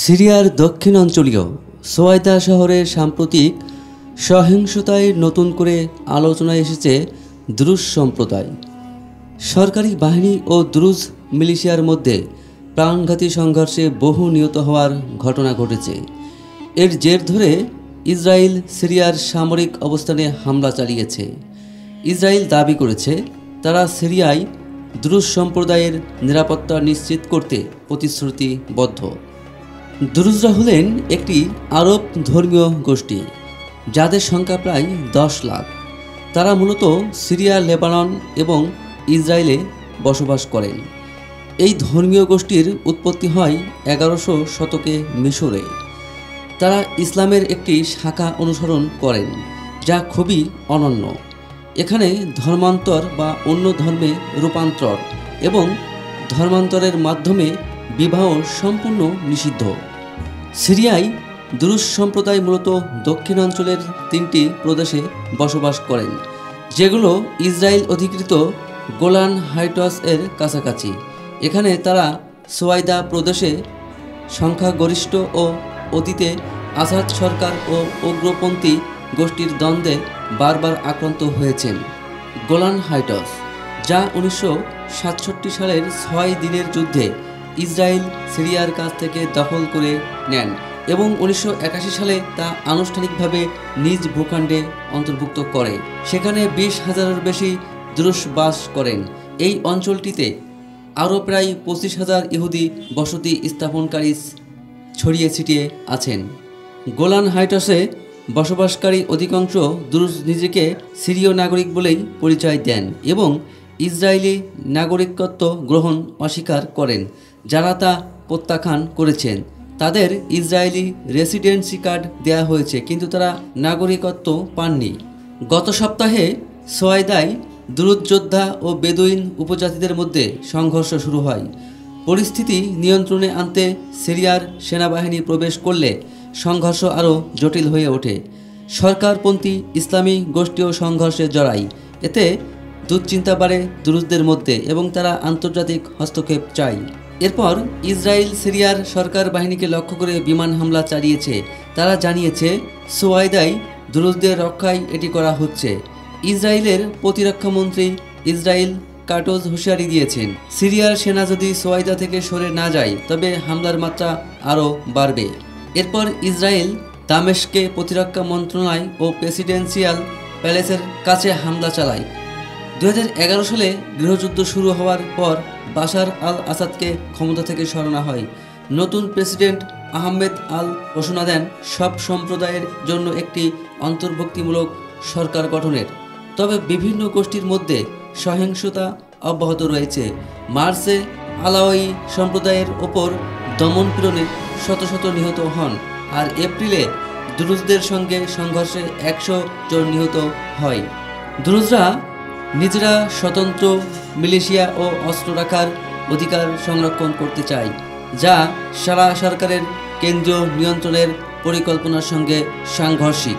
সিরিয়ার দক্ষিণাঞ্চলীয় সোয়াইদা শহরে সাম্প্রতিক সহিংসতায় নতুন করে আলোচনায় এসেছে দ্রুজ সম্প্রদায়। সরকারি বাহিনী ও দ্রুজ মিলিশিয়ার মধ্যে প্রাণঘাতী সংঘর্ষে বহু নিহত হওয়ার ঘটনা ঘটেছে। এর জের ধরে ইসরায়েল সিরিয়ার সামরিক অবস্থানে হামলা চালিয়েছে। ইসরায়েল দাবি করেছে তারা সিরিয়ায় দ্রুজ সম্প্রদায়ের নিরাপত্তা নিশ্চিত করতে প্রতিশ্রুতিবদ্ধ। দ্রুজরা হলেন একটি আরব ধর্মীয় গোষ্ঠী যাদের সংখ্যা প্রায় 10 লাখ। তারা মূলত সিরিয়া, লেবানন এবং ইসরায়েলে বসবাস করেন। এই ধর্মীয় গোষ্ঠীর উৎপত্তি হয় 1100 শতকে মিশরে। তারা ইসলামের একটি শাখা অনুসরণ করেন যা খুবই অনন্য। এখানে ধর্মান্তর বা অন্য ধর্মে রূপান্তর এবং ধর্মান্তরের মাধ্যমে বিবাহ সম্পূর্ণ নিষিদ্ধ। সিরিয়ায় দ্রুজ সম্প্রদায় মূলত দক্ষিণাঞ্চলের 3টি প্রদেশে বসবাস করেন, যেগুলো ইসরায়েল অধিকৃত গোলান হাইটস এর কাছাকাছি। এখানে তারা সোয়াইদা প্রদেশে সংখ্যাগরিষ্ঠ ও অতীতে আসাদ সরকার ও উগ্রপন্থী গোষ্ঠীর দ্বন্দ্বে বারবার আক্রান্ত হয়েছেন। গোলান হাইটস, যা 1967 সালের 6 দিনের যুদ্ধে ইসরায়েল সিরিয়ার কাছ থেকে দখল করে নেন এবং 1981 সালে তা আনুষ্ঠানিকভাবে নিজ ভূখণ্ডে অন্তর্ভুক্ত করে। সেখানে 20,000-এর বেশি দ্রুজ বাস করেন। এই অঞ্চলটিতে আরও প্রায় 25,000 ইহুদি বসতি স্থাপনকারী ছড়িয়ে ছিটিয়ে আছেন। গোলান হাইটসে বসবাসকারী অধিকাংশ দ্রুজ নিজেকে সিরীয় নাগরিক বলেই পরিচয় দেন এবং ইসরায়েলি নাগরিকত্ব গ্রহণ অস্বীকার করেন। যারা তা প্রত্যাখ্যান করেছেন তাদের ইসরায়েলি রেসিডেন্সি কার্ড দেওয়া হয়েছে, কিন্তু তারা নাগরিকত্ব পাননি। গত সপ্তাহে সোয়াইদায় দ্রুজ যোদ্ধা ও বেদুইন উপজাতিদের মধ্যে সংঘর্ষ শুরু হয়। পরিস্থিতি নিয়ন্ত্রণে আনতে সিরিয়ার সেনাবাহিনী প্রবেশ করলে সংঘর্ষ আরও জটিল হয়ে ওঠে। সরকারপন্থী ইসলামী গোষ্ঠীও সংঘর্ষে জড়ায়। এতে দুশ্চিন্তা বাড়ে দ্রুজদের মধ্যে এবং তারা আন্তর্জাতিক হস্তক্ষেপ চায়। এরপর ইসরায়েল সিরিয়ার সরকার বাহিনীকে লক্ষ্য করে বিমান হামলা চালিয়েছে। তারা জানিয়েছে সোয়াইদায় দ্রুজদের রক্ষায় এটি করা হচ্ছে। ইসরায়েলের প্রতিরক্ষামন্ত্রী ইসরায়েল কাটোজ হুঁশিয়ারি দিয়েছেন, সিরিয়ার সেনা যদি সোয়াইদা থেকে সরে না যায় তবে হামলার মাত্রা আরও বাড়বে। এরপর ইসরায়েল দামেস্কে প্রতিরক্ষা মন্ত্রণালয় ও প্রেসিডেন্সিয়াল প্যালেসের কাছে হামলা চালায়। 2011 সালে গৃহযুদ্ধ শুরু হওয়ার পর বাশার আল আসাদকে ক্ষমতা থেকে সরানো হয়। নতুন প্রেসিডেন্ট আহমেদ আল ঘোষণা দেন সব সম্প্রদায়ের জন্য একটি অন্তর্ভুক্তিমূলক সরকার গঠনের। তবে বিভিন্ন গোষ্ঠীর মধ্যে সহিংসতা অব্যাহত রয়েছে। মার্চে আলাওয়ি সম্প্রদায়ের ওপর দমনপীড়নে শত শত নিহত হন, আর এপ্রিলে দ্রুজদের সঙ্গে সংঘর্ষে 100 জন নিহত হয়। দ্রুজরা নিজেরা স্বতন্ত্র মিলিশিয়া ও অস্ত্র রাখার অধিকার সংরক্ষণ করতে চায়, যা সারা সরকারের কেন্দ্রীয় নিয়ন্ত্রণের পরিকল্পনার সঙ্গে সাংঘর্ষিক।